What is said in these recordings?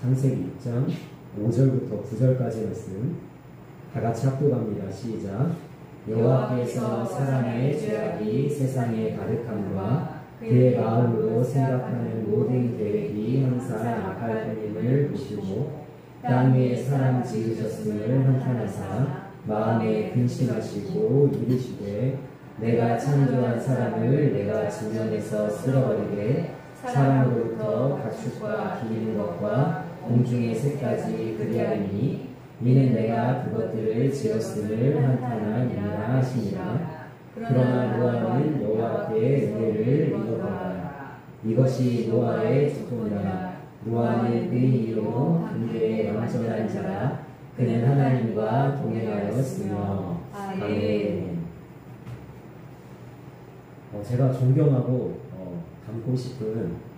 창세기 6장 5절부터 9절까지 말씀 다 같이 합독합니다. 시작. 여호와께서 사람의 죄악이 세상에 가득함과 그의 마음으로 생각하는 모든 계획이 항상 악할 뿐임을 보시고 땅 위에 사람 지으셨음을 한탄하사 마음에 근심하시고 이르시되 내가 창조한 사람을 내가 지면에서 쓸어버리되 사람으로부터 가축과 기는 것과 공중의 새까지 그리하리니 이는 내가 그것들을 지었음을 한탄하니라 하시니라. 그러나 노아는 여호와 앞에 은혜를 입어보라. 이것이 노아의 직분이라. 노아는 그의 이름으로 근대에 완전한 자라. 그는 하나님과 동행하였으며. 아멘. 제가 존경하고 닮고 싶은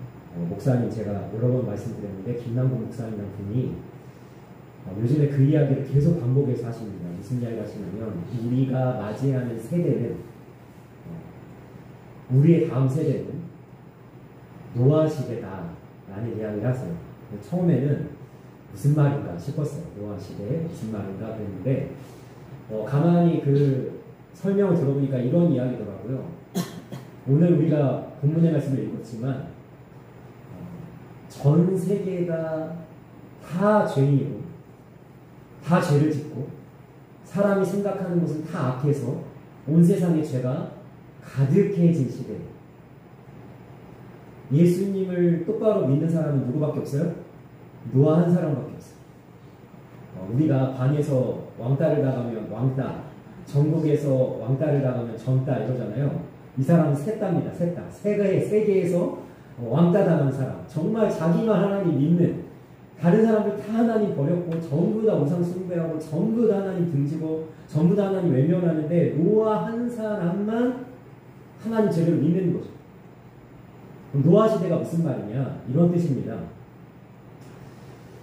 목사님, 제가 여러 번 말씀드렸는데 김남국 목사님이라는 분이 요즘에 그 이야기를 계속 반복해서 하십니다. 무슨 이야기를 하시냐면 우리가 맞이하는 세대는 우리의 다음 세대는 노아 시대다 라는 이야기를 하세요. 처음에는 무슨 말인가 싶었어요. 노아 시대에 무슨 말인가 그랬는데 가만히 그 설명을 들어보니까 이런 이야기더라고요. 오늘 우리가 본문의 말씀을 읽었지만 전 세계가 다 죄인이고 다 죄를 짓고 사람이 생각하는 것은 다 악해서 온 세상에 죄가 가득해진 시대. 예수님을 똑바로 믿는 사람은 누구밖에 없어요? 노아 한 사람밖에 없어요. 우리가 방에서 왕따를 당하면 왕따, 전국에서 왕따를 당하면 전따 이러잖아요. 이 사람은 셋따입니다. 셋따. 세계에서 왕따 당한 사람. 정말 자기만 하나님 믿는, 다른 사람들 다 하나님 버렸고 전부 다 우상 숭배하고 전부 다 하나님 등지고 전부 다 하나님 외면하는데 노아 한 사람만 하나님 제대로 믿는 거죠. 그럼 노아 시대가 무슨 말이냐? 이런 뜻입니다.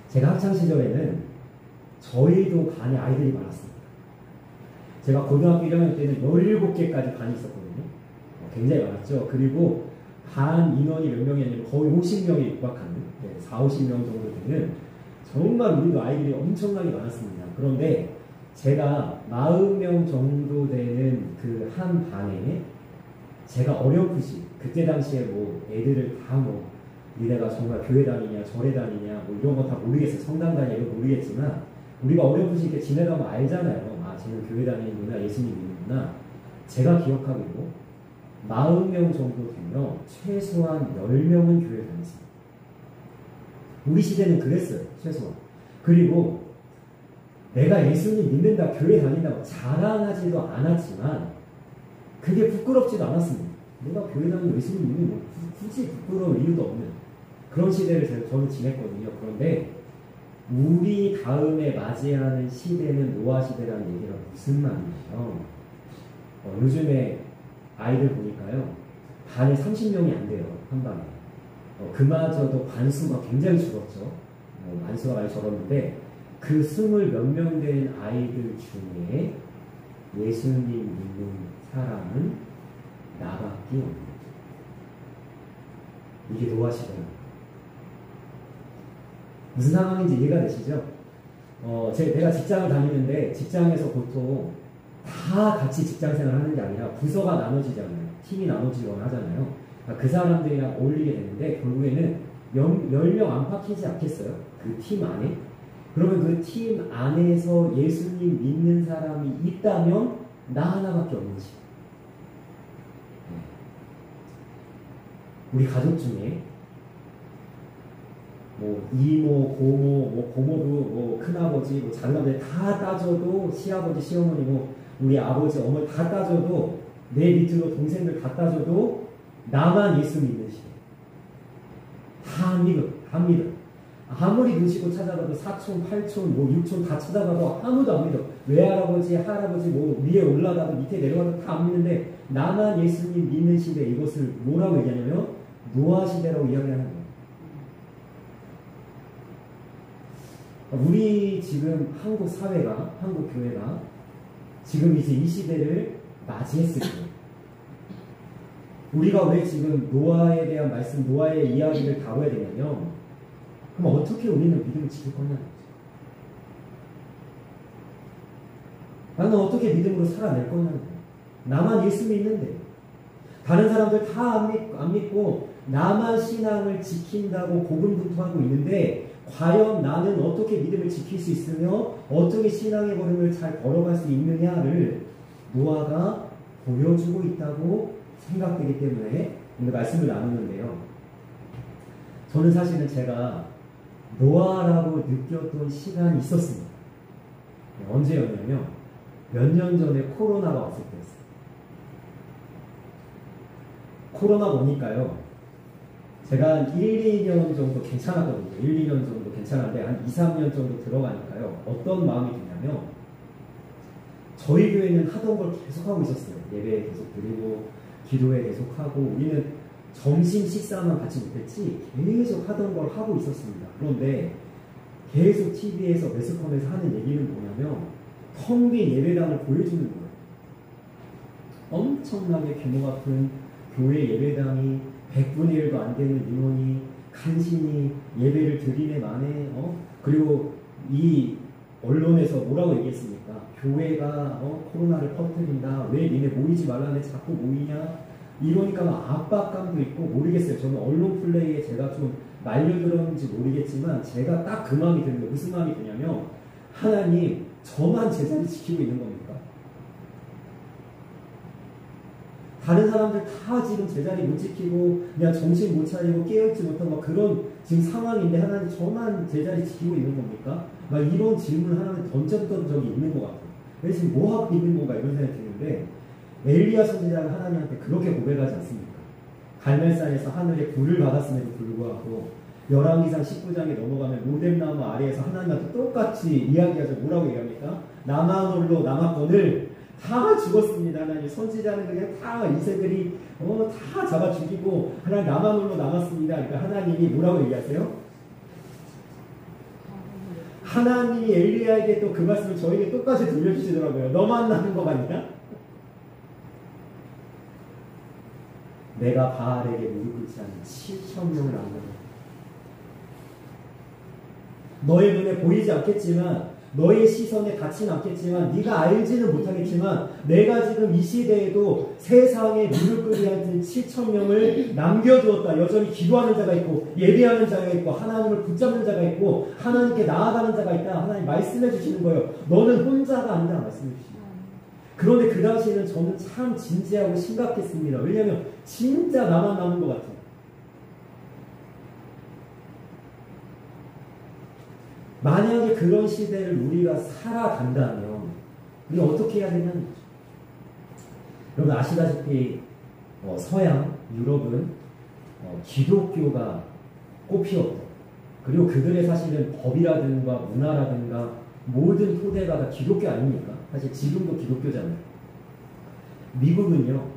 제가 학창시절에는 저희도 반에 아이들이 많았습니다. 제가 고등학교 1학년 때는 17개까지 반이 있었거든요. 굉장히 많았죠. 그리고 반 인원이 몇 명이 아니라 거의 50명에 육박하는 40-50명 정도 되는 정말 우리도 아이들이 엄청나게 많았습니다. 그런데 제가 40명 정도 되는 그 한 반에 제가 어렴풋이 그때 당시에 뭐 애들을 다 뭐 니네가 정말 교회 다니냐 절에 다니냐 뭐 이런 거 다 모르겠어요. 성당 다니냐 이거 모르겠지만 우리가 어렴풋이 이렇게 지내다 보면 알잖아요. 아 쟤는 교회 다니는구나, 예수님 믿는구나. 제가 기억하기로 40명 정도 되면 최소한 10명은 교회 다녔습니다. 우리 시대는 그랬어요. 최소한. 그리고 내가 예수님 믿는다, 교회 다닌다고 자랑하지도 않았지만 그게 부끄럽지도 않았습니다. 내가 교회 다니고 예수님 믿는 뭐 굳이 부끄러울 이유도 없는 그런 시대를 저는 지냈거든요. 그런데 우리 다음에 맞이하는 시대는 노아 시대라는 얘기가 무슨 말이에요? 요즘에 아이들 보니까요, 반에 30명이 안 돼요. 한 반에. 그마저도 반수가 굉장히 줄었죠. 반수가 많이 줄었는데 그 20몇 명 된 아이들 중에 예수님 믿는 사람은 나밖에 없는 거죠. 이게 노아 시대입니다. 무슨 상황인지 이해가 되시죠? 내가 직장을 다니는데 직장에서 보통 다 같이 직장생활 하는 게 아니라 부서가 나눠지잖아요. 팀이 나눠지거나 하잖아요. 그 사람들이랑 어울리게 되는데 결국에는 10명 안팎이지 않겠어요? 그 팀 안에? 그러면 그 팀 안에서 예수님 믿는 사람이 있다면 나 하나밖에 없는지. 우리 가족 중에 뭐 이모, 고모, 뭐 고모도 뭐 큰아버지, 뭐 작은아버지 다 따져도 시아버지, 시어머니, 뭐 우리 아버지, 어머니 다 따져도 내 밑으로 동생들 다 따져도 나만 예수 믿는 시대. 다 믿어, 다 믿어. 아무리 눈치고 찾아가도 사촌, 팔촌, 뭐 육촌 다 찾아가도 아무도 안 믿어. 외할아버지, 할아버지 뭐 위에 올라가도 밑에 내려가도 다 안 믿는데 나만 예수님 믿는 시대. 이것을 뭐라고 얘기하냐면 노아 시대라고 이야기하는 거예요. 우리 지금 한국 사회가, 한국 교회가 지금 이제 이 시대를 맞이했을 때 우리가 왜 지금 노아에 대한 말씀, 노아의 이야기를 다뤄야 되냐면 그럼 어떻게 우리는 믿음을 지킬 거냐는 거죠. 나는 어떻게 믿음으로 살아낼 거냐는 거예요. 나만 예수 믿는데 다른 사람들 다 안 믿고 나만 신앙을 지킨다고 고군분투하고 있는데 과연 나는 어떻게 믿음을 지킬 수 있으며 어떻게 신앙의 걸음을 잘 걸어갈 수 있느냐를 노아가 보여주고 있다고 생각되기 때문에 오늘 말씀을 나누는데요. 저는 사실은 제가 노아라고 느꼈던 시간이 있었습니다. 언제였냐면 몇 년 전에 코로나가 왔을 때였어요. 코로나 오니까요. 제가 한 1, 2년 정도 괜찮았거든요. 1, 2년 정도 괜찮은데 한 2, 3년 정도 들어가니까요. 어떤 마음이 드냐면 저희 교회는 하던 걸 계속하고 있었어요. 예배 계속 드리고 기도회 계속하고 우리는 점심 식사만 같이 못했지 계속 하던 걸 하고 있었습니다. 그런데 계속 TV에서 매스컴에서 하는 얘기는 뭐냐면 텅 빈 예배당을 보여주는 거예요. 엄청나게 규모가 큰 교회 예배당이 100분의 1도 안 되는 인원이 간신히 예배를 드리네 마네 그리고 이 언론에서 뭐라고 얘기했습니까? 교회가 코로나를 퍼뜨린다. 왜 니네 모이지 말라네 자꾸 모이냐? 이러니까 막 압박감도 있고 모르겠어요. 저는 언론 플레이에 제가 좀 말려들었는지 모르겠지만 제가 딱 그 마음이 드는 거예요. 무슨 마음이 드냐면 하나님 저만 제자리 지키고 있는 겁니까? 다른 사람들 다 지금 제자리 못 지키고 그냥 정신 못 차리고 깨어있지 못한 막 그런 지금 상황인데 하나님 저만 제자리 지키고 있는 겁니까? 막 이런 질문을 하나님 던졌던 적이 있는 것 같아요. 그래서 지금 뭐 하고 있는 건가 이런 생각이 드는데 엘리야 선지자가 하나님한테 그렇게 고백하지 않습니까? 갈멜산에서 하늘에 불을 받았음에도 불구하고 열왕기상 19장에 넘어가면 로뎀나무 아래에서 하나님한테 똑같이 이야기하죠. 뭐라고 얘기합니까? 나만 홀로 남았거늘 다 죽었습니다. 하나님 선지자는 그냥 다 이세들이 다 잡아 죽이고 하나님 나만 홀로 남았습니다. 그러니까 하나님이 뭐라고 얘기하세요? 하나님이 엘리야에게 또 그 말씀을 저에게 똑같이 들려주시더라고요. 너만 남은 거 같냐? 내가 바알에게 무릎 꿇지 않는 7,000명을 남겨놓고 너의 눈에 보이지 않겠지만 너의 시선에 닿지는 않겠지만 네가 알지는 못하겠지만 내가 지금 이 시대에도 세상에 무릎 꿇지 않는 7,000명을 남겨두었다. 여전히 기도하는 자가 있고 예배하는 자가 있고 하나님을 붙잡는 자가 있고 하나님께 나아가는 자가 있다. 하나님 말씀해 주시는 거예요. 너는 혼자가 아니다. 말씀해 주시는 거예요. 그런데 그 당시에는 저는 참 진지하고 심각했습니다. 왜냐하면 진짜 나만 남은 것 같아요. 만약에 그런 시대를 우리가 살아간다면 우리가 어떻게 해야 되냐는 거죠. 여러분 아시다시피 서양, 유럽은 기독교가 꽃피웠다. 그리고 그들의 사실은 법이라든가 문화라든가 모든 토대가 다 기독교 아닙니까? 사실 지금도 기독교잖아요. 미국은요.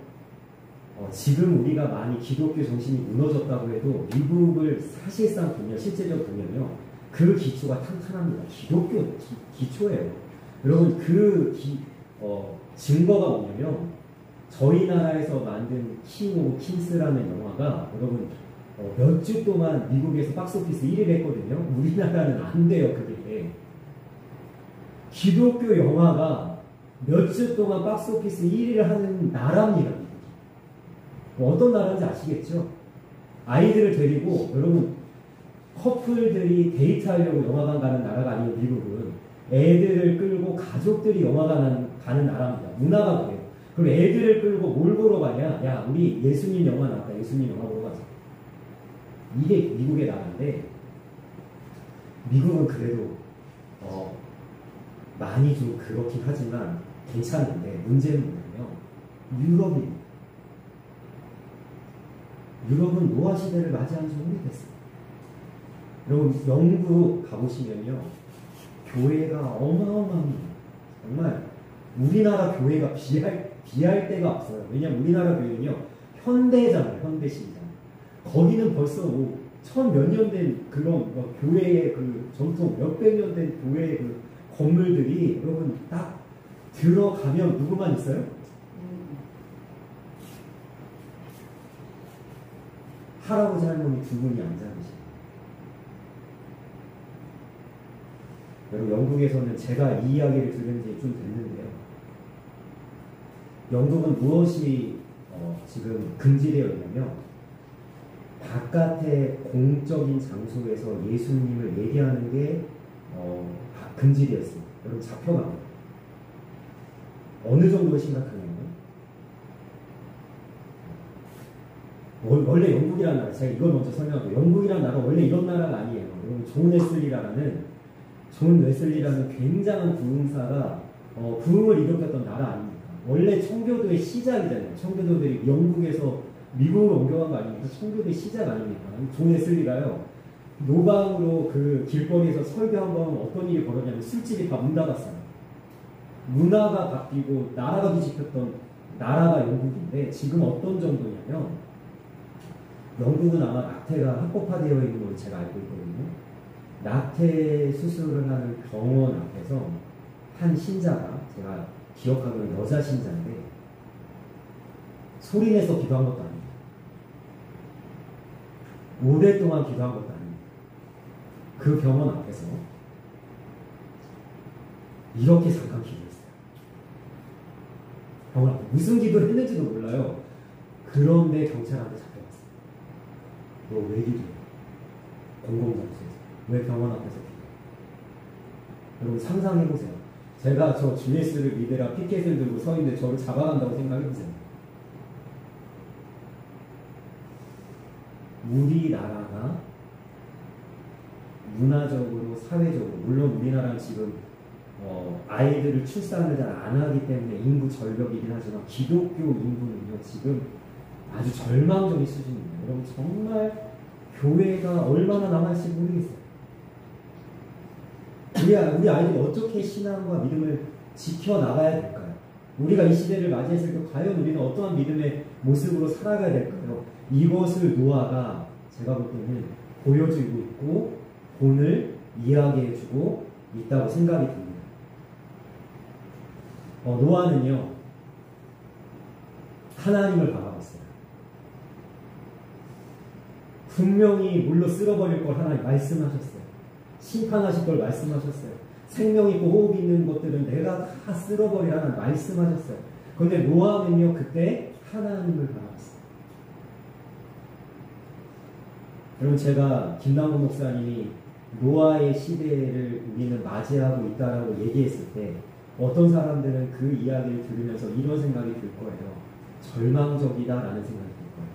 지금 우리가 많이 기독교 정신이 무너졌다고 해도 미국을 사실상 보면 실제적으로 보면요. 그 기초가 탄탄합니다. 기독교 기초예요. 여러분 증거가 뭐냐면 저희 나라에서 만든 킹 오브 킹스라는 영화가 여러분 몇 주 동안 미국에서 박스오피스 1위를 했거든요. 우리나라는 안 돼요. 그게. 기독교 영화가 몇 주 동안 박스오피스 1위를 하는 나라입니다. 어떤 나라인지 아시겠죠? 아이들을 데리고 여러분 커플들이 데이트하려고 영화관 가는 나라가 아니고 미국은 애들을 끌고 가족들이 영화관 가는 나라입니다. 문화가 그래요. 그럼 애들을 끌고 뭘 보러 가냐? 야 우리 예수님 영화 나왔다. 예수님 영화 보러 가자. 이게 미국의 나라인데 미국은 그래도 많이 좀 그렇긴 하지만 괜찮은데 문제는 뭐냐면 유럽입니다. 유럽은 노아 시대를 맞이한 지 오래됐어요. 여러분 영국 가보시면요 교회가 어마어마합니다. 정말 우리나라 교회가 비할 데가 없어요. 왜냐하면 우리나라 교회는요 현대잖아요. 현대식이잖아요. 거기는 벌써 천 몇 년 된 그런 교회의 그 전통 몇백 년 된 교회의 그 건물들이 여러분 딱 들어가면 누구만 있어요? 할아버지 할머니 두 분이 앉아 계시고 여러분 영국에서는 제가 이 이야기를 들은 지 좀 됐는데요. 영국은 무엇이 지금 금지되어 있냐면 바깥의 공적인 장소에서 예수님을 얘기하는 게 금지되어 있습니다. 여러분 잡혀갑니다. 어느 정도로 심각하냐면 원래 영국이라는 나라, 제가 이걸 먼저 설명하고 영국이라는 나라 원래 이런 나라가 아니에요. 여러분 존 웨슬리라는 굉장한 부흥사가 부흥을 일으켰던 나라 아닙니까? 원래 청교도의 시작이잖아요. 청교도들이 영국에서 미국으로 옮겨간 거 아닙니까? 청교도의 시작 아닙니까? 존 웨슬리가요. 노방으로 그 길거리에서 설교한 번 어떤 일이 벌어졌냐면 술집이 다 문 닫았어요. 문화가 바뀌고 나라가 뒤집혔던 나라가 영국인데 지금 어떤 정도냐면 영국은 아마 낙태가 합법화되어 있는 걸로 제가 알고 있거든요. 낙태 수술을 하는 병원 앞에서 한 신자가 제가 기억하기로는 여자 신자인데 소리내서 기도한 것도 아닙니다. 오랫동안 기도한 것도 아닙니다. 그 병원 앞에서 이렇게 잠깐 기도했어요. 병원 앞에 무슨 기도를 했는지도 몰라요. 그런데 경찰한테 잡혀갔어요. 너 왜 기도해? 공공장소에서. 왜 병원 앞에서 기도해? 여러분 상상해보세요. 제가 저 GS를 믿으라 피켓을 들고 서 있는데 저를 잡아간다고 생각해보세요. 우리나라가 문화적으로, 사회적으로, 물론 우리나라는 지금 아이들을 출산을 잘 안 하기 때문에 인구 절벽이긴 하지만 기독교 인구는요 지금 아주 절망적인 수준입니다. 여러분 정말 교회가 얼마나 남아있을지 모르겠어요. 우리 아이들이 어떻게 신앙과 믿음을 지켜나가야 될까요? 우리가 이 시대를 맞이했을 때 과연 우리는 어떠한 믿음의 모습으로 살아가야 될까요? 이것을 노아가 제가 볼 때는 보여주고 있고 오늘 이야기해주고 있다고 생각이 듭니다. 노아는요 하나님을 바라봤어요. 분명히 물로 쓸어버릴 걸 하나님 말씀하셨어요. 심판하실 걸 말씀하셨어요. 생명 있고 호흡 있는 것들은 내가 다 쓸어버리라 하나님 말씀하셨어요. 그런데 노아는요 그때 하나님을 바라봤어요. 여러분 제가 김남국 목사님이 노아의 시대를 우리는 맞이하고 있다라고 얘기했을 때 어떤 사람들은 그 이야기를 들으면서 이런 생각이 들 거예요. 절망적이다라는 생각이 들 거예요.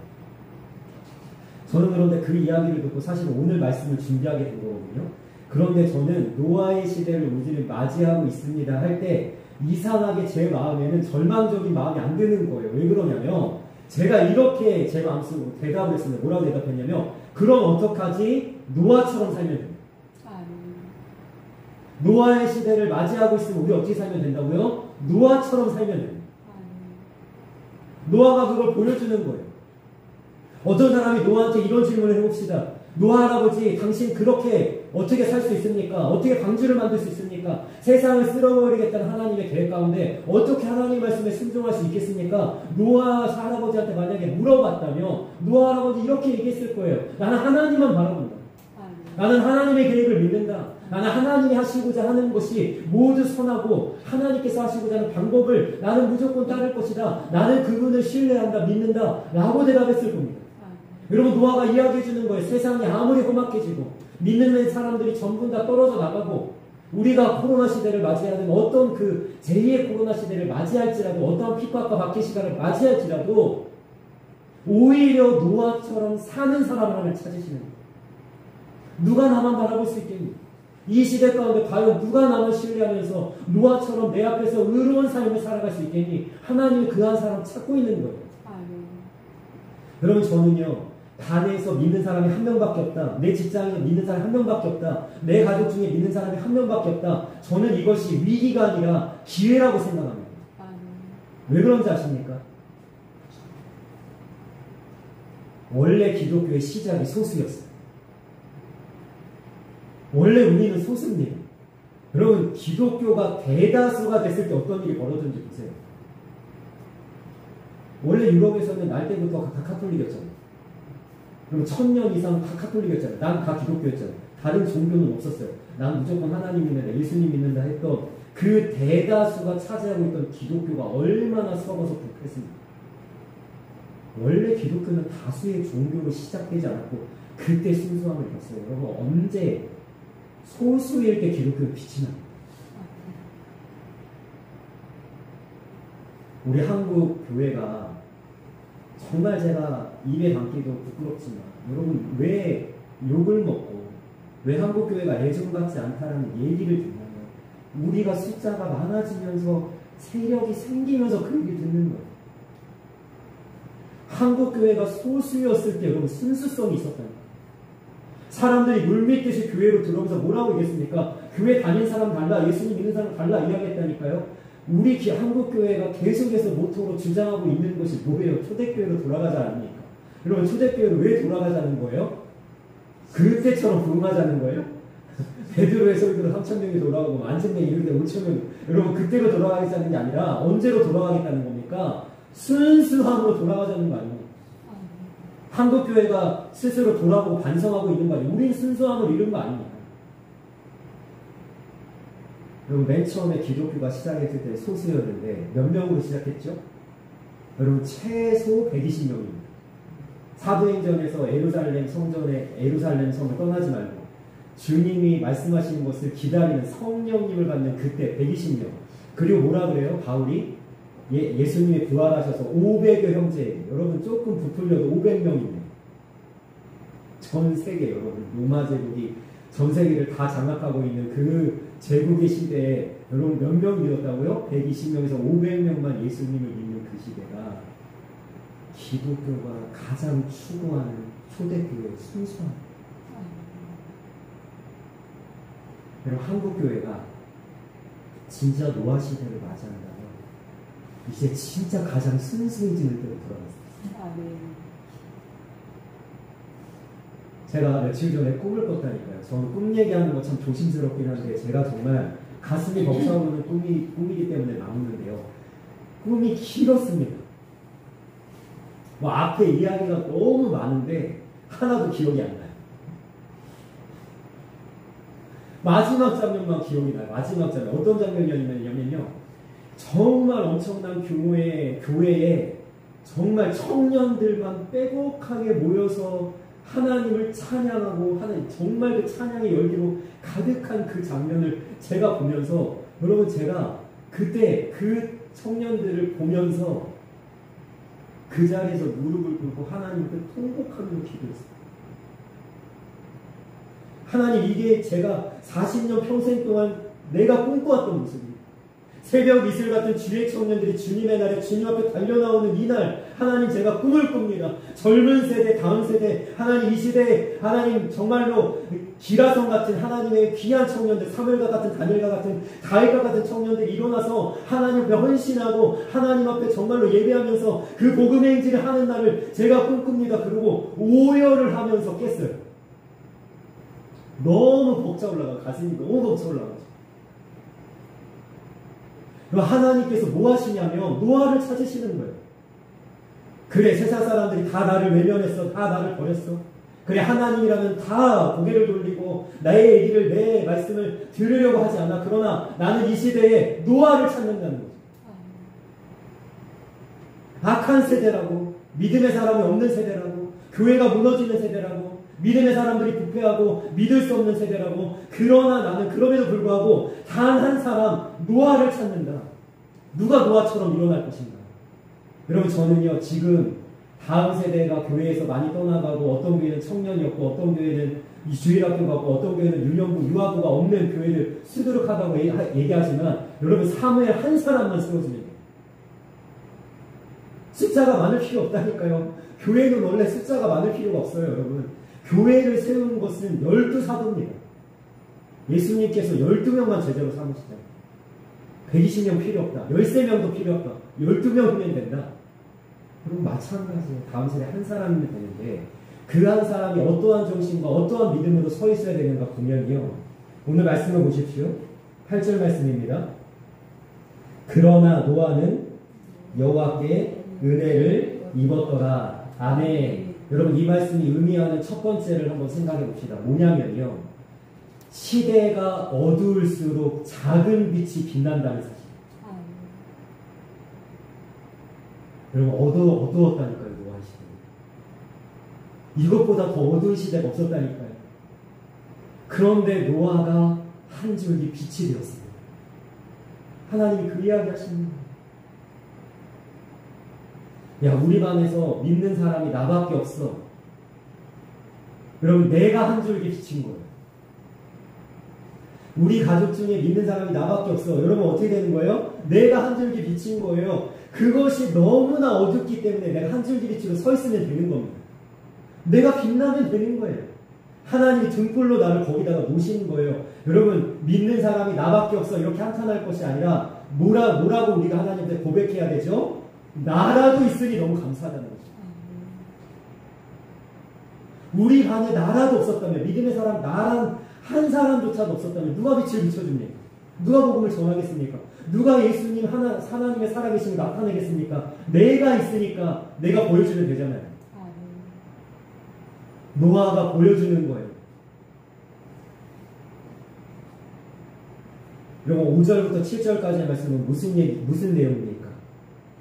저는 그런데 그 이야기를 듣고 사실 오늘 말씀을 준비하게 된 거거든요. 그런데 저는 노아의 시대를 우리는 맞이하고 있습니다 할 때 이상하게 제 마음에는 절망적인 마음이 안 드는 거예요. 왜 그러냐면 제가 이렇게 제 마음속으로 대답을 했습니다. 뭐라고 대답했냐면 그럼 어떡하지? 노아처럼 살면 됩니다. 노아의 시대를 맞이하고 있으면 우리 어떻게 살면 된다고요? 노아처럼 살면 됩니다. 노아가 그걸 보여주는 거예요. 어떤 사람이 노아한테 이런 질문을 해봅시다. 노아 할아버지, 당신 그렇게 어떻게 살 수 있습니까? 어떻게 방주를 만들 수 있습니까? 세상을 쓸어버리겠다는 하나님의 계획 가운데 어떻게 하나님 말씀에 순종할 수 있겠습니까? 노아 할아버지한테 만약에 물어봤다면 노아 할아버지 이렇게 얘기했을 거예요. 나는 하나님만 바라본다. 나는 하나님의 계획을 믿는다. 나는 하나님이 하시고자 하는 것이 모두 선하고 하나님께서 하시고자 하는 방법을 나는 무조건 따를 것이다. 나는 그분을 신뢰한다, 믿는다 라고 대답했을 겁니다. 여러분 노아가 이야기해 주는 거예요. 세상이 아무리 험악해지고 믿는 사람들이 전부 다 떨어져 나가고 우리가 코로나 시대를 맞이하든 어떤 그 제2의 코로나 시대를 맞이할지라도 어떠한 핍박과 박해 시간을 맞이할지라도 오히려 노아처럼 사는 사람 하나를 찾으시는 거예요. 누가 나만 바라볼 수 있겠니? 이 시대 가운데 과연 누가 나만 신뢰하면서 노아처럼 내 앞에서 의로운 삶을 살아갈 수 있겠니? 하나님이 그 한 사람 찾고 있는 거예요. 여러분 저는요 단에서 믿는 사람이 한 명밖에 없다. 내 직장에서 믿는 사람이 한 명밖에 없다. 내 가족 중에 믿는 사람이 한 명밖에 없다. 저는 이것이 위기가 아니라 기회라고 생각합니다. 왜 그런지 아십니까? 원래 기독교의 시작이 소수였어요. 원래 우리는 소수입니다. 여러분 기독교가 대다수가 됐을 때 어떤 일이 벌어졌는지 보세요. 원래 유럽에서는 날 때부터 다 카톨릭이었잖아요. 그럼 1000년 이상 다 카톨릭이었잖아요. 난 다 기독교였잖아요. 다른 종교는 없었어요. 난 무조건 하나님 믿는다, 예수님 믿는다 했던 그 대다수가 차지하고 있던 기독교가 얼마나 썩어서 불쾌했습니까? 원래 기독교는 다수의 종교로 시작되지 않았고 그때 순수함을 입었어요. 여러분 언제 소수일 때 기독교의 빛이 납니다. 우리 한국 교회가 정말 제가 입에 담기도 부끄럽지만 여러분 왜 욕을 먹고 왜 한국 교회가 예전 같지 않다라는 얘기를 듣냐면 우리가 숫자가 많아지면서 세력이 생기면서 그 얘기를 듣는 거예요. 한국 교회가 소수였을 때 여러분 순수성이 있었다니까. 사람들이 물밀듯이 교회로 들어오면서 뭐라고 얘기했습니까? 교회 다닌 사람 달라, 예수님 믿는 사람 달라 이야기했다니까요. 우리 한국 교회가 계속해서 모토로 주장하고 있는 것이 뭐예요? 초대교회로 돌아가자 아닙니까? 여러분 초대교회로 왜 돌아가자는 거예요? 그때처럼 부흥하자는 거예요? 베드로의 설교로 3,000명이 돌아가고 10,000명이 이르되 5,000명 여러분 그때로 돌아가겠다는 게 아니라 언제로 돌아가겠다는 겁니까? 순수함으로 돌아가자는 거 아닙니까? 한국 교회가 스스로 돌아보고 반성하고 있는 거 아니에요? 우린 순수함을 잃은 거 아닙니까? 여러분 맨 처음에 기독교가 시작했을 때 소수였는데 몇 명으로 시작했죠? 여러분 최소 120명입니다. 사도행전에서 예루살렘 성을 떠나지 말고 주님이 말씀하시는 것을 기다리는 성령님을 받는 그때 120명. 그리고 뭐라 그래요? 바울이 예수님이 부활하셔서 500여 형제. 여러분 조금 부풀려도 500명이네요. 전 세계 여러분 로마 제국이 전 세계를 다 장악하고 있는 그 제국의 시대에 여러분 몇 명 믿었다고요? 120명에서 500명만 예수님을 믿는 그 시대가 기독교가 가장 추구하는 초대교회의 순수함. 여러분 한국 교회가 진짜 노아 시대를 맞이한다면 이제 진짜 가장 순수해지는 때로 돌아갔습니다. 제가 며칠 전에 꿈을 꿨다니까요. 저는 꿈 얘기하는 거 참 조심스럽긴 한데 제가 정말 가슴이 벅차오르는 꿈이기 때문에 나오는데요. 꿈이 길었습니다. 뭐 앞에 이야기가 너무 많은데 하나도 기억이 안 나요. 마지막 장면만 기억이 나요. 마지막 장면. 어떤 장면이었냐면요. 정말 엄청난 규모의 교회에 정말 청년들만 빼곡하게 모여서 하나님을 찬양하고 하는 정말 그 찬양의 열기로 가득한 그 장면을 제가 보면서 여러분 제가 그때 그 청년들을 보면서 그 자리에서 무릎을 꿇고 하나님께 통곡하면서 기도했어요. 하나님 이게 제가 40년 평생 동안 내가 꿈꿔왔던 모습입니다. 새벽 이슬 같은 주의 청년들이 주님의 날에 주님 앞에 달려나오는 이날 하나님 제가 꿈을 꿉니다. 젊은 세대, 다음 세대, 하나님 이 시대에 하나님 정말로 기라성 같은 하나님의 귀한 청년들, 사무엘과 같은 다니엘과 같은 다윗과 같은 청년들이 일어나서 하나님 앞에 헌신하고 하나님 앞에 정말로 예배하면서 그 복음의 행진을 하는 날을 제가 꿈꿉니다. 그리고 오열을 하면서 깼어요. 너무 벅차 올라가, 가슴이 너무 벅차 올라가죠. 하나님께서 뭐 하시냐면 노아를 찾으시는 거예요. 그래 세상 사람들이 다 나를 외면했어. 다 나를 버렸어. 그래 하나님이라면 다 고개를 돌리고 나의 얘기를 내 말씀을 들으려고 하지 않아. 그러나 나는 이 시대에 노아를 찾는다는 거죠. 악한 세대라고, 믿음의 사람이 없는 세대라고, 교회가 무너지는 세대라고, 믿음의 사람들이 부패하고 믿을 수 없는 세대라고. 그러나 나는 그럼에도 불구하고 단 한 사람 노아를 찾는다. 누가 노아처럼 일어날 것인가. 여러분 저는요 지금 다음 세대가 교회에서 많이 떠나가고 어떤 교회는 청년이었고 어떤 교회는 이 주일학교 가고 어떤 교회는 유년부 유아부가 없는 교회를 수두룩하다고 얘기하지만 여러분 사무엘 한 사람만 세워주면 돼요. 숫자가 많을 필요 없다니까요. 교회는 원래 숫자가 많을 필요가 없어요. 여러분 교회를 세우는 것은 12사도입니다. 예수님께서 12명만 제자로 삼으시잖아요. 120명 필요 없다. 13명도 필요 없다. 12명이면 된다. 그럼 마찬가지예요. 다음 세대 한 사람이면 되는데 그 한 사람이 어떠한 정신과 어떠한 믿음으로 서 있어야 되는가 보면요. 오늘 말씀을 보십시오. 8절 말씀입니다. 그러나 노아는 여호와께 은혜를 입었더라. 아멘. 여러분 이 말씀이 의미하는 첫 번째를 한번 생각해 봅시다. 뭐냐면요. 시대가 어두울수록 작은 빛이 빛난다는 사실. 여러분, 어두웠다니까요, 노아의 시대. 이것보다 더 어두운 시대가 없었다니까요. 그런데 노아가 한 줄기 빛이 되었습니다. 하나님이 그 이야기 하시는 거예요. 야, 우리 반에서 믿는 사람이 나밖에 없어. 여러분, 내가 한 줄기 빛인 거예요. 우리 가족 중에 믿는 사람이 나밖에 없어. 여러분, 어떻게 되는 거예요? 내가 한 줄기 빛인 거예요. 그것이 너무나 어둡기 때문에 내가 한 줄기 빛으로 서 있으면 되는 겁니다. 내가 빛나면 되는 거예요. 하나님이 등불로 나를 거기다가 놓으시는 거예요. 여러분, 믿는 사람이 나밖에 없어 이렇게 한탄할 것이 아니라 뭐라고 우리가 하나님한테 고백해야 되죠? 나라도 있으니 너무 감사하다는 거죠. 우리 반에 나라도 없었다면, 믿음의 사람 나란 한 사람조차도 없었다면 누가 빛을 비춰줍니까? 누가 복음을 전하겠습니까? 누가 예수님 하나님의 살아계심을 나타내겠습니까? 내가 있으니까 내가 보여주면 되잖아요. 노아가 보여주는 거예요. 여러분, 5절부터 7절까지의 말씀은 무슨 내용입니까?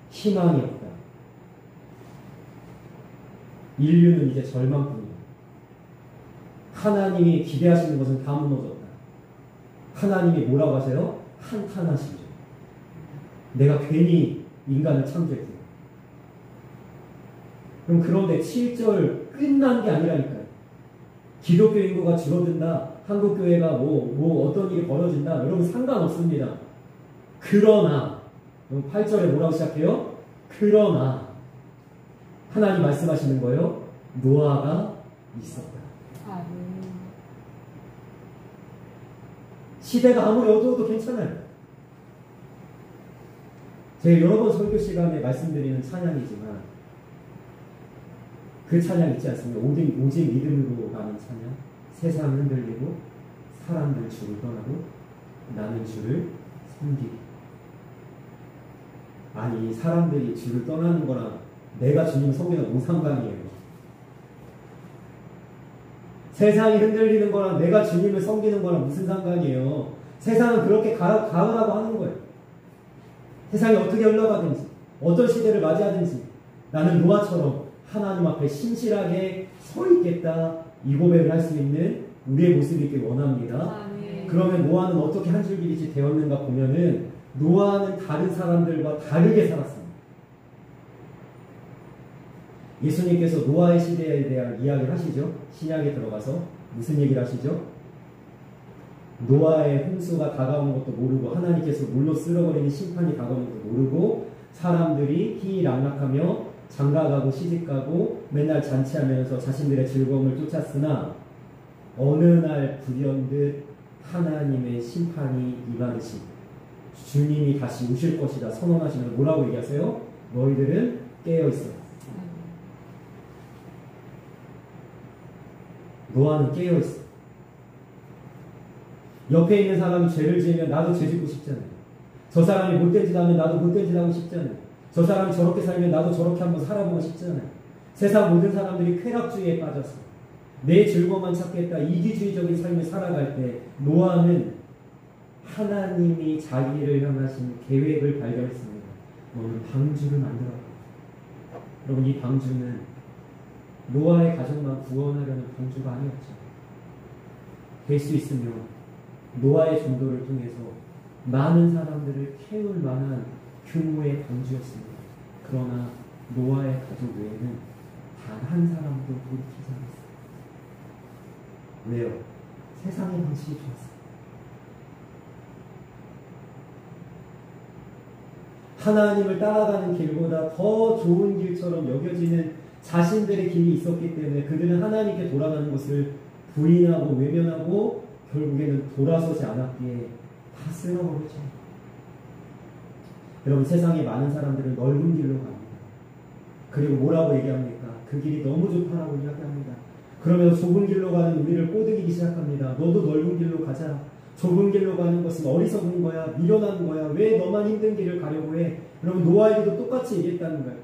희망이 없다. 인류는 이제 절망뿐이다. 하나님이 기대하시는 것은 다 무너졌다. 하나님이 뭐라고 하세요? 한탄하시죠. 내가 괜히 인간을 창조했구나. 그럼 그런데 7절 끝난 게 아니라니까요. 기독교 인구가 줄어든다. 한국교회가 어떤 일이 벌어진다. 여러분, 상관없습니다. 그러나, 8절에 뭐라고 시작해요? 그러나, 하나님 말씀하시는 거예요. 노아가 있었다. 시대가 아무리 어두워도 괜찮아요. 제가 여러 번 설교 시간에 말씀드리는 찬양이지만 그 찬양 있지 않습니까? 오직 믿음으로 가는 찬양. 세상은 흔들리고 사람들 주를 떠나고 나는 주를 섬기리. 아니, 사람들이 주를 떠나는 거랑 내가 주님을 섬기는 무슨 상관이에요? 세상이 흔들리는 거랑 내가 주님을 섬기는 거랑 무슨 상관이에요? 세상은 그렇게 가으라고 하는 거예요. 세상이 어떻게 흘러가든지 어떤 시대를 맞이하든지 나는 노아처럼 하나님 앞에 신실하게 서 있겠다, 이 고백을 할 수 있는 우리의 모습이 있길 원합니다. 그러면 노아는 어떻게 한 줄기 빛이 되었는가 보면은 노아는 다른 사람들과 다르게 살았습니다. 예수님께서 노아의 시대에 대한 이야기를 하시죠. 신약에 들어가서 무슨 얘기를 하시죠? 노아의 홍수가 다가오는 것도 모르고 하나님께서 물로 쓸어버리는 심판이 다가오는 것도 모르고 사람들이 희락락하며 장가가고 시집가고 맨날 잔치하면서 자신들의 즐거움을 쫓았으나 어느 날 불현듯 하나님의 심판이 임하듯이 주님이 다시 오실 것이다 선언하시면서 뭐라고 얘기하세요? 너희들은 깨어있어. 노아는 깨어있어. 옆에 있는 사람이 죄를 지으면 나도 죄 짓고 싶잖아요. 저 사람이 못된 짓 하면 나도 못된 짓 하고 싶잖아요. 저 사람이 저렇게 살면 나도 저렇게 한번 살아보고 싶잖아요. 세상 모든 사람들이 쾌락주의에 빠져서 내 즐거움만 찾겠다 이기주의적인 삶을 살아갈 때 노아는 하나님이 자기를 향하신 계획을 발견했습니다. 너는 방주를 만들어. 여러분, 이 방주는 노아의 가족만 구원하려는 방주가 아니었죠. 될 수 있으면 노아의 전도를 통해서 많은 사람들을 태울 만한 규모의 방주였습니다. 그러나 노아의 가족 외에는 단 한 사람도 돌이키지 않았습니다. 왜요? 세상의 방식이 좋았어요. 하나님을 따라가는 길보다 더 좋은 길처럼 여겨지는 자신들의 길이 있었기 때문에 그들은 하나님께 돌아가는 것을 부인하고 외면하고 결국에는 돌아서지 않았기에 다 쓸어버렸죠. 여러분, 세상에 많은 사람들은 넓은 길로 갑니다. 그리고 뭐라고 얘기합니까? 그 길이 너무 좋다라고 이야기합니다. 그러면서 좁은 길로 가는 우리를 꼬드기기 시작합니다. 너도 넓은 길로 가자. 좁은 길로 가는 것은 어리석은 거야. 미련한 거야. 왜 너만 힘든 길을 가려고 해? 여러분, 노아에게도 똑같이 얘기했다는 거예요.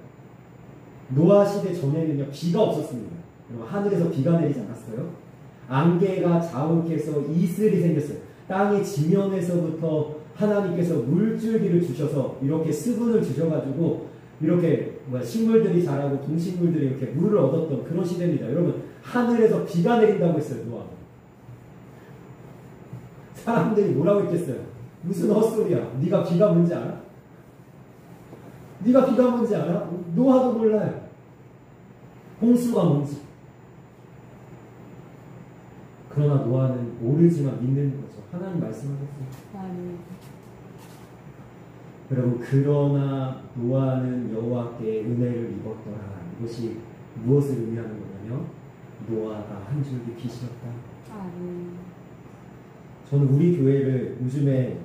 노아 시대 전에는요, 비가 없었습니다. 여러분, 하늘에서 비가 내리지 않았어요? 안개가 자욱해서 이슬이 생겼어요. 땅의 지면에서부터 하나님께서 물줄기를 주셔서 이렇게 수분을 주셔가지고 이렇게 식물들이 자라고 동식물들이 이렇게 물을 얻었던 그런 시대입니다. 여러분, 하늘에서 비가 내린다고 했어요, 노아가. 사람들이 뭐라고 했겠어요? 무슨 헛소리야? 네가 비가 뭔지 알아? 네가 비가 뭔지 알아? 노아도 몰라요. 홍수가 뭔지. 그러나 노아는 모르지만 믿는 거죠. 하나님 말씀하셨어요. 여러분, 그러나 노아는 여호와께 은혜를 입었더라. 이것이 무엇을 의미하는 거냐면 노아가 한 줄기 빛이었다. 저는 우리 교회를 요즘에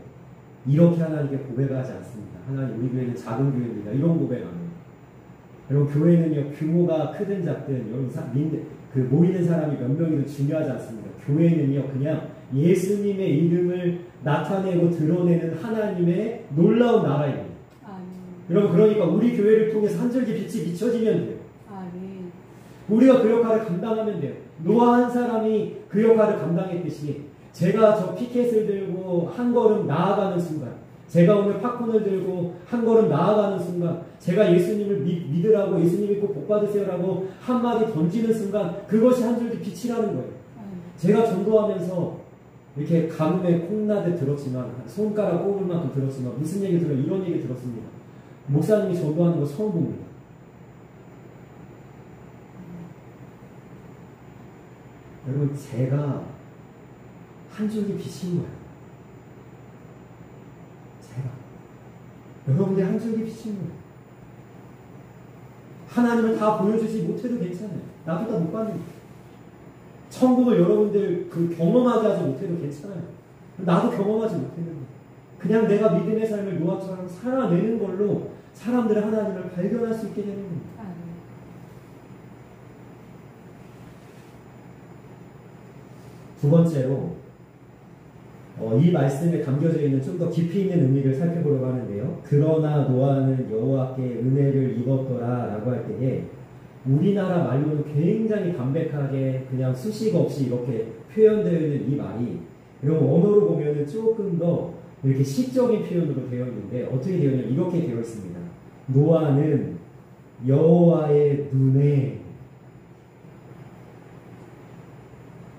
이렇게 하나님께 고백하지 않습니다. 하나님, 우리 교회는 작은 교회입니다. 이런 고백 안 해요. 여러분, 교회는요, 규모가 크든 작든 여러분 모이는 사람이 몇 명이든 중요하지 않습니다. 교회는요, 그냥 예수님의 이름을 나타내고 드러내는 하나님의 놀라운 나라입니다. 여러분, 그러니까 우리 교회를 통해서 한 줄기 빛이 비춰지면 돼요. 우리가 그 역할을 감당하면 돼요. 노아 한 사람이 그 역할을 감당했듯이 제가 저 피켓을 들고 한 걸음 나아가는 순간, 제가 오늘 팝콘을 들고 한 걸음 나아가는 순간, 제가 예수님을 믿으라고, 예수님 믿고 복 받으세요라고 한마디 던지는 순간, 그것이 한 줄기 빛이라는 거예요. 제가 전도하면서 이렇게 가뭄에 콩나듯 들었지만, 손가락 꼽을 만큼 들었지만, 무슨 얘기 들어요? 이런 얘기 들었습니다. 목사님이 전도하는 거 처음 봅니다. 여러분, 제가 한 줄기 빛인 거예요. 제가. 여러분들이 한 줄기 빛인 거예요. 하나님을 다 보여주지 못해도 괜찮아요. 나도 다 못 봤는데. 천국을 여러분들 경험하게 하지 못해도 괜찮아요. 나도 경험하지 못했는데. 그냥 내가 믿음의 삶을 노아처럼 살아내는 걸로 사람들의 하나님을 발견할 수 있게 되는 겁니다. 두 번째로 이 말씀에 담겨져 있는 좀 더 깊이 있는 의미를 살펴보려고 하는데요. 그러나 노아는 여호와께 은혜를 입었더라 라고 할 때에 우리나라 말로는 굉장히 담백하게 그냥 수식 없이 이렇게 표현되어 있는 이 말이 여러분 언어로 보면은 조금 더 이렇게 시적인 표현으로 되어 있는데 어떻게 되어 있냐면 이렇게 되어 있습니다. 노아는 여호와의 눈에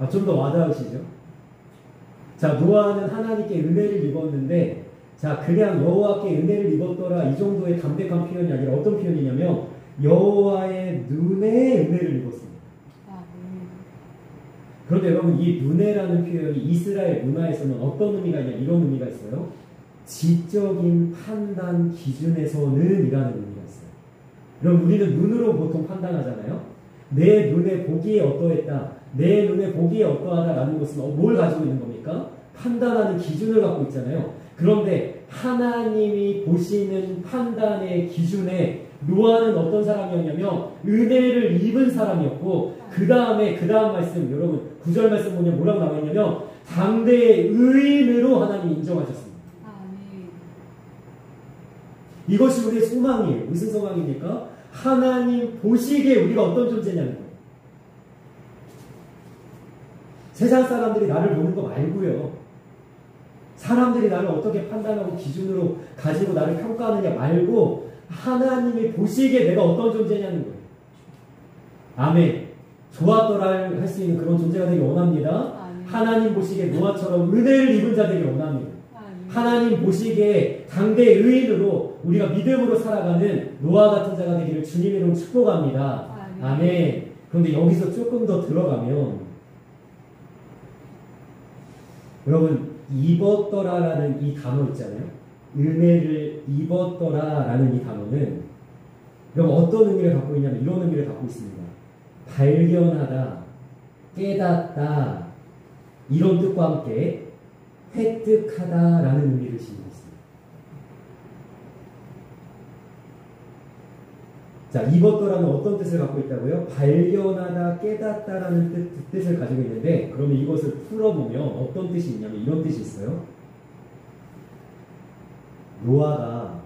좀 더 와닿으시죠? 자, 노아는 하나님께 은혜를 입었는데, 자, 그냥 여호와께 은혜를 입었더라 이 정도의 담백한 표현이 아니라 어떤 표현이냐면 여호와의 눈에 은혜를 입었습니다. 그런데 여러분, 이 눈에라는 표현이 이스라엘 문화에서는 어떤 의미가 있냐, 이런 의미가 있어요. 지적인 판단 기준에서는 이라는 의미가 있어요. 여러분, 우리는 눈으로 보통 판단하잖아요. 내 눈에 보기에 어떠했다, 내 눈에 보기에 어떠하다라는 것은 뭘 가지고 있는 겁니까? 판단하는 기준을 갖고 있잖아요. 그런데 하나님이 보시는 판단의 기준에 노아는 어떤 사람이었냐면 은혜를 입은 사람이었고, 그 다음 말씀, 여러분 9절 말씀 보면 뭐라고 나와 있냐면 당대의 의인으로 하나님이 인정하셨습니다. 이것이 우리의 소망이에요. 무슨 소망입니까? 하나님 보시기에 우리가 어떤 존재냐는 거예요. 세상 사람들이 나를 보는 거 말고요. 사람들이 나를 어떻게 판단하고 기준으로 가지고 나를 평가하느냐 말고 하나님이 보시기에 내가 어떤 존재냐는 거예요. 아멘. 좋았더라 할 수 있는 그런 존재가 되길 원합니다. 아멘. 하나님 보시기에 노아처럼 은혜를 입은 자들이 원합니다. 아멘. 하나님 보시기에 당대의 의인으로 우리가 믿음으로 살아가는 노아 같은 자가 되기를 주님의 이름으로 축복합니다. 아멘. 아멘. 그런데 여기서 조금 더 들어가면 여러분, 입었더라라는 이 단어 있잖아요. 은혜를 입었더라라는 이 단어는 여러분 어떤 의미를 갖고 있냐면 이런 의미를 갖고 있습니다. 발견하다, 깨닫다, 이런 뜻과 함께 획득하다라는 의미를 지니고 있습니다. 자, 입었더라는 어떤 뜻을 갖고 있다고요? 발견하다, 깨닫다라는 뜻을 가지고 있는데, 그러면 이것을 풀어보면 어떤 뜻이 있냐면 이런 뜻이 있어요. 노아가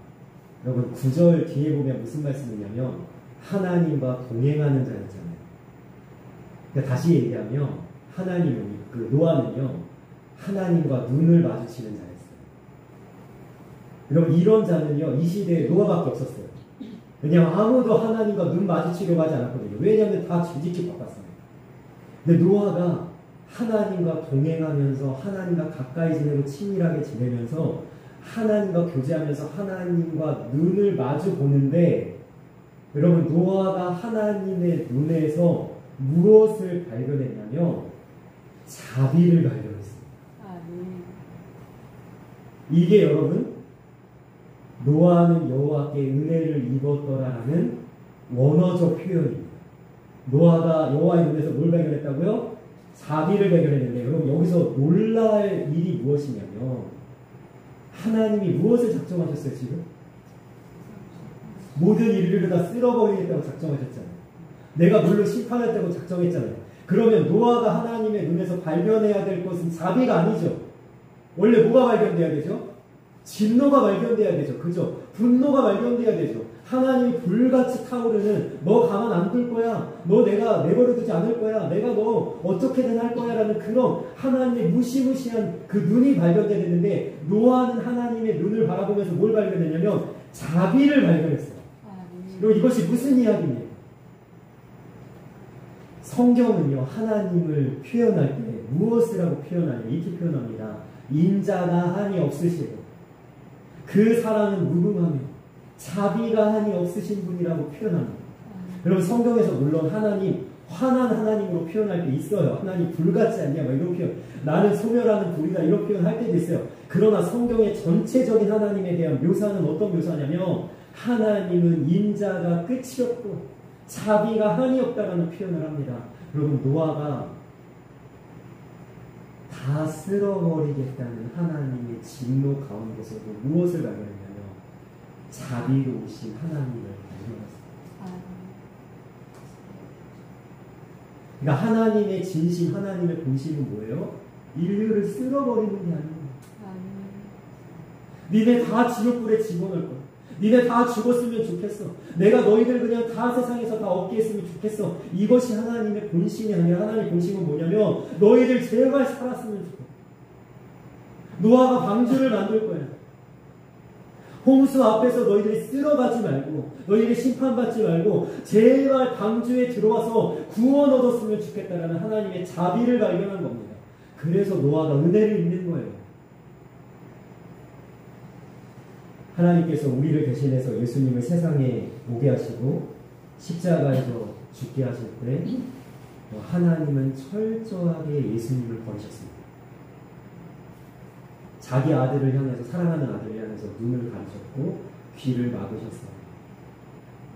여러분 9절 뒤에 보면 무슨 말씀이냐면 하나님과 동행하는 자였잖아요. 그러니까 다시 얘기하면 노아는요, 하나님과 눈을 마주치는 자였어요. 여러분, 이런 자는요, 이 시대에 노아밖에 없었어요. 왜냐하면 아무도 하나님과 눈 마주치려고 하지 않았거든요. 왜냐하면 다 죄짓기 바빴습니다. 근데 노아가 하나님과 동행하면서 하나님과 가까이 지내고 친밀하게 지내면서 하나님과 교제하면서 하나님과 눈을 마주 보는데, 여러분, 노아가 하나님의 눈에서 무엇을 발견했냐면 자비를 발견했습니다. 이게 여러분, 노아는 여호와께 은혜를 입었더라라는 원어적 표현입니다. 노아가 여호와의 눈에서 뭘 발견했다고요? 자비를 발견했는데, 여러분, 여기서 놀랄 일이 무엇이냐면 하나님이 무엇을 작정하셨어요? 지금 모든 인류를 다 쓸어버리겠다고 작정하셨잖아요. 내가 물로 심판했다고 작정했잖아요. 그러면 노아가 하나님의 눈에서 발견해야 될 것은 자비가 아니죠. 원래 뭐가 발견돼야 되죠? 진노가 발견돼야 되죠. 그죠? 분노가 발견돼야 되죠. 하나님이 불같이 타오르는, 너 가만 안 둘 거야, 너 내가 내버려두지 않을 거야, 내가 너 어떻게든 할 거야 라는 그런 하나님의 무시무시한 그 눈이 발견돼야 되는데, 노아는 하나님의 눈을 바라보면서 뭘 발견했냐면 자비를 발견했어요. 그리고 이것이 무슨 이야기입니까? 성경은요, 하나님을 표현할 때 무엇이라고 표현하냐면 이렇게 표현합니다. 인자가 한이 없으시고 그 사랑은 무궁하며 자비가 한이 없으신 분이라고 표현합니다. 여러분, 성경에서 물론 하나님, 화난 하나님으로 표현할 때 있어요. 하나님 불같지 않냐, 막 이런 표현. 나는 소멸하는 불이다, 이런 표현 할 때도 있어요. 그러나 성경의 전체적인 하나님에 대한 묘사는 어떤 묘사냐면 하나님은 인자가 끝이 없고 자비가 한이 없다라는 표현을 합니다. 여러분, 노아가 다 쓸어버리겠다는 하나님의 진노 가운데서도 무엇을 발견했냐면 자비로우신 하나님을 발견했습니다. 그러니까 하나님의 진심, 하나님의 본심은 뭐예요? 인류를 쓸어버리는 게 아닙니다. 니네 다 지옥불에 집어넣을 거야. 니네 다 죽었으면 좋겠어. 내가 너희들 그냥 다 세상에서 다 없게 했으면 좋겠어. 이것이 하나님의 본심이 아니라, 하나님의 본심은 뭐냐면 너희들 제발 살았으면 좋겠어. 노아가 방주를 만들 거야. 홍수 앞에서 너희들이 쓸어가지 말고, 너희들이 심판받지 말고 제발 방주에 들어와서 구원 얻었으면 좋겠다라는 하나님의 자비를 발견한 겁니다. 그래서 노아가 은혜를 입는 거예요. 하나님께서 우리를 대신해서 예수님을 세상에 오게 하시고 십자가에서 죽게 하실 때 하나님은 철저하게 예수님을 버리셨습니다. 자기 아들을 향해서, 사랑하는 아들을 향해서 눈을 가리셨고 귀를 막으셨어요.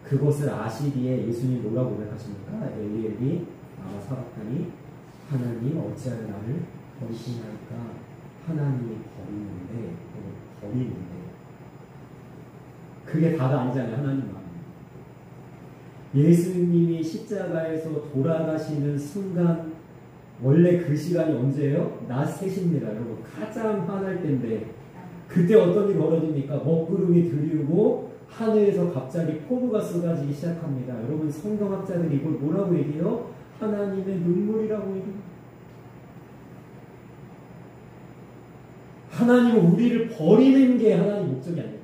그것을 아시기에 예수님 뭐라고 고백하십니까? 엘리 나와 사박하니 하나님 어찌하여 나를 버리시나이까. 하나님이 버리는데 그게 다가 아니잖아요. 하나님 마음. 예수님이 십자가에서 돌아가시는 순간, 원래 그 시간이 언제예요? 낮 3시입니다. 여러분, 가장 화날 때인데 그때 어떤 일이 벌어집니까? 먹구름이 들이우고 하늘에서 갑자기 폭우가 쏟아지기 시작합니다. 여러분, 성경학자들이 이걸 뭐라고 얘기해요? 하나님의 눈물이라고 얘기해요. 하나님은 우리를 버리는 게 하나님 목적이 아니에요.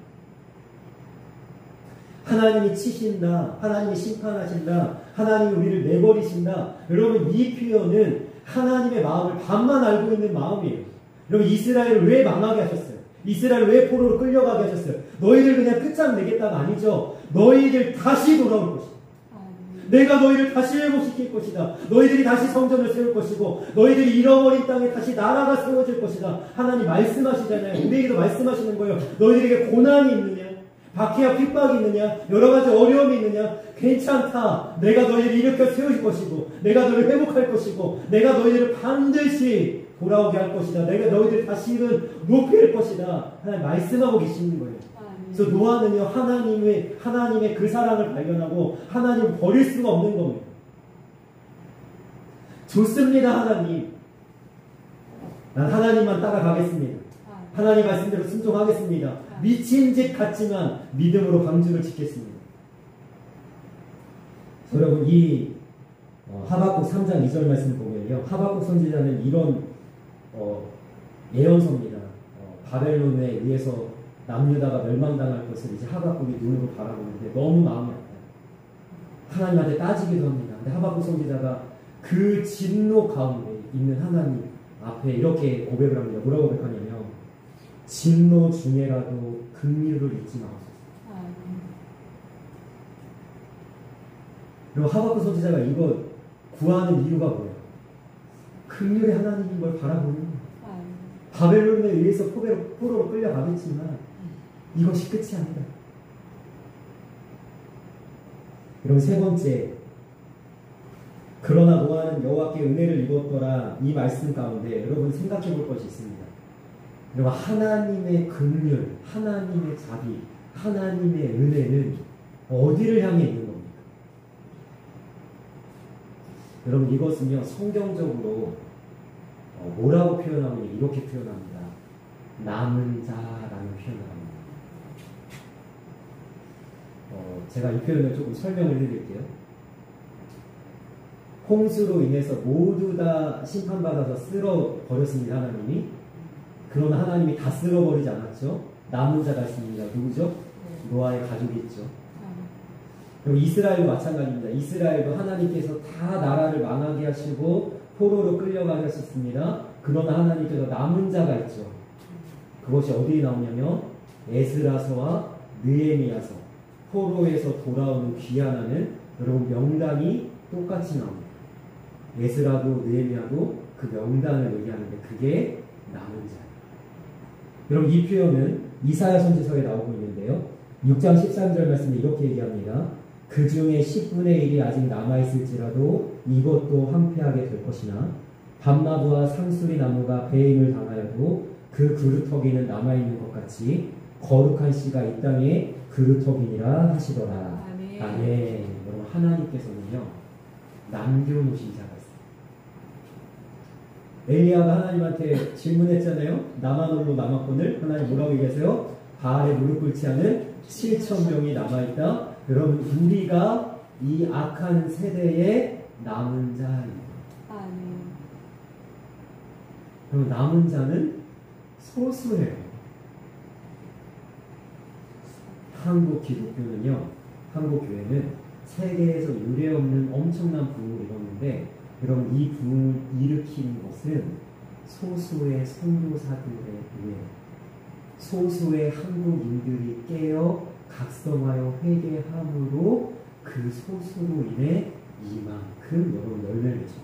하나님이 치신다, 하나님이 심판하신다, 하나님이 우리를 내버리신다. 여러분, 이 표현은 하나님의 마음을 반만 알고 있는 마음이에요. 여러분, 이스라엘을 왜 망하게 하셨어요? 이스라엘을 왜 포로로 끌려가게 하셨어요? 너희들 그냥 끝장내겠다가 아니죠. 너희들 다시 돌아올 것이다. 내가 너희를 다시 회복시킬 것이다. 너희들이 다시 성전을 세울 것이고 너희들이 잃어버린 땅에 다시 나라가 세워질 것이다. 하나님 말씀하시잖아요. 우리에게도 말씀하시는 거예요. 너희들에게 고난이 있느냐? 박해와 핍박이 있느냐? 여러 가지 어려움이 있느냐? 괜찮다. 내가 너희를 일으켜 세울 것이고 내가 너희를 회복할 것이고 내가 너희들을 반드시 돌아오게 할 것이다. 내가 너희들 다시는 높일 것이다. 하나님 말씀하고 계시는 거예요. 그래서 노아는요, 하나님의 그 사랑을 발견하고 하나님을 버릴 수가 없는 겁니다. 좋습니다, 하나님. 난 하나님만 따라가겠습니다. 하나님 말씀대로 순종하겠습니다. 미친 짓 같지만 믿음으로 방주를 짓겠습니다. 여러분, 이 하박국 3장 2절 말씀 보면요. 하박국 선지자는 이런 예언서입니다. 바벨론에 의해서 남유다가 멸망당할 것을 이제 하박국이 눈으로 바라보는데 너무 마음이 아파요. 하나님한테 따지기도 합니다. 근데 하박국 선지자가 그 진노 가운데 있는 하나님 앞에 이렇게 고백을 합니다. 뭐라고 고백하냐면 진노 중에라도 긍휼을 잊지 마옵소서. 그리고 하박국 선지자가 이거 구하는 이유가 뭐예요? 긍휼의 하나님인 걸 바라보는 거예요. 바벨론에 의해서 포로로 끌려가겠지만 이것이 끝이 아니다. 그럼 세 번째, 그러나 노아는 여호와께 은혜를 입었더라. 이 말씀 가운데 여러분 생각해 볼 것이 있습니다. 여러분 하나님의 긍휼, 하나님의 자비, 하나님의 은혜는 어디를 향해 있는 겁니까? 여러분 이것은요 성경적으로 뭐라고 표현하면 이렇게 표현합니다. 남은 자라는 표현을 합니다. 제가 이 표현을 조금 설명을 해드릴게요. 홍수로 인해서 모두 다 심판받아서 쓸어버렸습니다. 하나님이. 그러나 하나님이 다 쓸어버리지 않았죠. 남은 자가 있습니다. 누구죠? 노아의 가족이 있죠. 그리고 이스라엘도 마찬가지입니다. 이스라엘도 하나님께서 다 나라를 망하게 하시고 포로로 끌려가게 하셨습니다. 그러나 하나님께서 남은 자가 있죠. 그것이 어디에 나오냐면 에스라서와 느헤미야서, 포로에서 돌아오는 귀환하는 여러분 명단이 똑같이 나옵니다. 에스라도 느헤미야도 그 명단을 얘기하는데 그게 남은 자예요. 여러분 이 표현은 이사야 선지서에 나오고 있는데요. 6장 13절 말씀에 이렇게 얘기합니다. 그 중에 10분의 1이 아직 남아있을지라도 이것도 황폐하게 될 것이나 밤나무와 상수리 나무가 배임을 당하여도 그 그루터기는 남아있는 것 같이 거룩한 씨가 이 땅에 그루터기니라 하시더라. 아멘. 아멘. 여러분 하나님께서는요 남겨놓으신 자가 있어요. 엘리야가 하나님한테 질문했잖아요. 나만 홀로 남았거늘. 하나님 뭐라고 얘기하세요? 바알에 무릎 꿇지 않은 7,000명이 남아있다. 여러분 우리가 이 악한 세대의 남은 자입니다. 그럼 남은 자는 소수예요. 한국 기독교는요, 한국 교회는 세계에서 유례없는 엄청난 부흥을 이뤘는데, 여러분 이 부흥을 일으킨 것은 소수의 선교사들에 의해 소수의 한국인들이 깨어 각성하여 회개함으로 그 소수로 인해 이만큼 여러분 열매를 맺죠.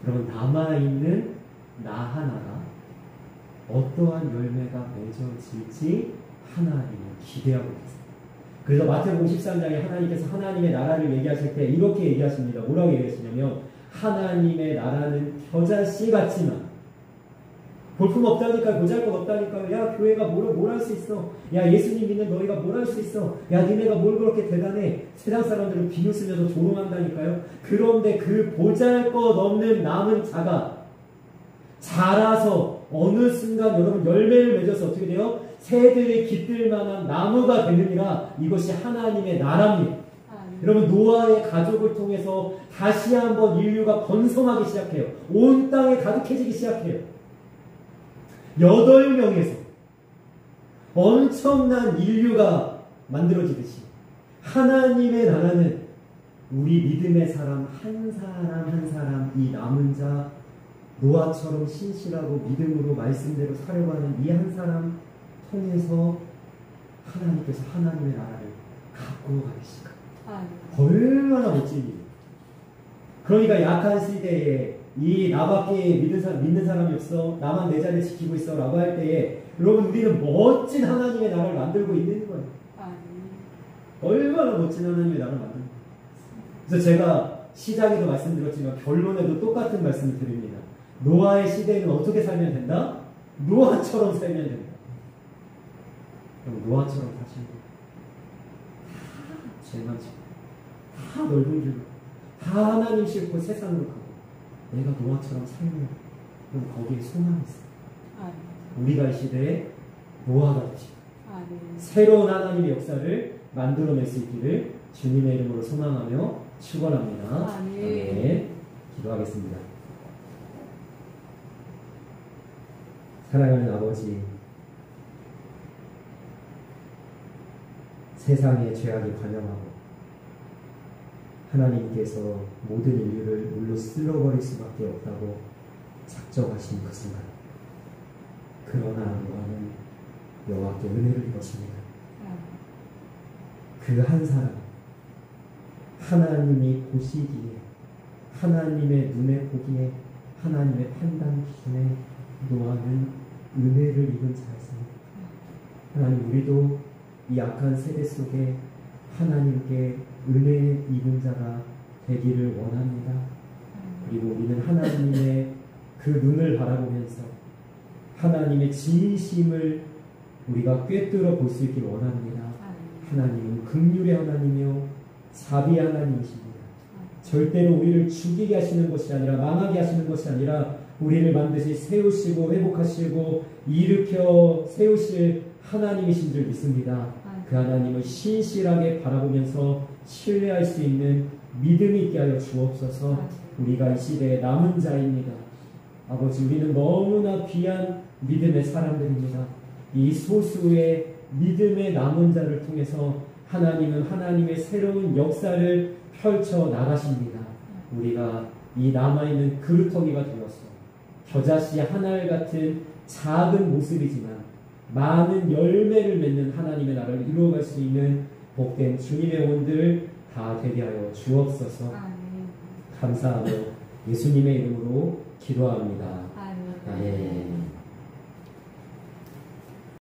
여러분 남아있는 나 하나가 어떠한 열매가 맺어질지 하나님은 기대하고 있습니다. 그래서 마태복음 13장에 하나님께서 하나님의 나라를 얘기하실 때 이렇게 얘기하십니다. 뭐라고 얘기하시냐면 하나님의 나라는 겨자씨 같지만 볼품 없다니까, 보잘것 없다니까, 야 교회가 뭘 할 수 있어, 야 예수님 믿는 너희가 뭘 할 수 있어, 야 니네가 뭘 그렇게 대단해, 세상 사람들은 비웃으면서 조롱한다니까요. 그런데 그 보잘것 없는 남은 자가 자라서 어느 순간 여러분 열매를 맺어서 어떻게 돼요? 새들이 깃들 만한 나무가 되느니라. 이것이 하나님의 나라입니다. 여러분 노아의 가족을 통해서 다시 한번 인류가 번성하기 시작해요. 온 땅에 가득해지기 시작해요. 8명에서 엄청난 인류가 만들어지듯이 하나님의 나라는 우리 믿음의 사람 한 사람 한 사람, 이 남은 자, 노아처럼 신실하고 믿음으로 말씀대로 살려고 하는 이 한 사람 통해서 하나님께서 하나님의 나라를 갖고 가시니까 얼마나 멋진 일이에요. 그러니까 약한 시대에 이 나밖에 믿는 사람이 없어, 나만 내 자리를 지키고 있어 라고 할 때에 여러분 우리는 멋진 하나님의 나라를 만들고 있는 거예요. 얼마나 멋진 하나님의 나라를 만드는 거예요. 그래서 제가 시작에도 말씀드렸지만 결론에도 똑같은 말씀을 드립니다. 노아의 시대에는 어떻게 살면 된다? 노아처럼 살면 된다. 그럼 노아처럼 사시는 거예요. 다 죄만 지고 다 넓은 길로 다 하나님 싫고 세상으로 가고 내가 노아처럼 살면 그럼 거기에 소망이 있어요. 우리가 이 시대에 노아가 되시고 새로운 하나님의 역사를 만들어낼 수 있기를 주님의 이름으로 소망하며 축원합니다. 아멘. 기도하겠습니다. 사랑하는 아버지, 세상의 죄악이 관영하고 하나님께서 모든 인류를 물로 쓸어버릴 수밖에 없다고 작정하신 그 순간, 그러나 노아는 여호와께 은혜를 입었습니다. 그 한 사람, 하나님이 보시기에, 하나님의 눈에 보기에, 하나님의 판단 기준에 노아는 은혜를 입은 자였습니다. 하나님, 우리도 이 악한 세대 속에 하나님께 은혜 입은 자가 되기를 원합니다. 그리고 우리는 하나님의 그 눈을 바라보면서 하나님의 진심을 우리가 꿰뚫어 볼 수 있길 원합니다. 하나님은 긍휼의 하나님이요 자비의 하나님이십니다. 절대로 우리를 죽이게 하시는 것이 아니라 망하게 하시는 것이 아니라 우리를 반드시 세우시고 회복하시고 일으켜 세우실 하나님이신 줄 믿습니다. 그 하나님을 신실하게 바라보면서 신뢰할 수 있는 믿음이 있게 하여 주옵소서. 우리가 이 시대의 남은 자입니다. 아버지, 우리는 너무나 귀한 믿음의 사람들입니다. 이 소수의 믿음의 남은 자를 통해서 하나님은 하나님의 새로운 역사를 펼쳐 나가십니다. 우리가 이 남아있는 그루터기가 되어서 겨자씨 하나알 같은 작은 모습이지만 많은 열매를 맺는 하나님의 나라를 이루어갈 수 있는 복된 주님의 온들 다 되게 하여 주옵소서. 감사하며 예수님의 이름으로 기도합니다. 아멘.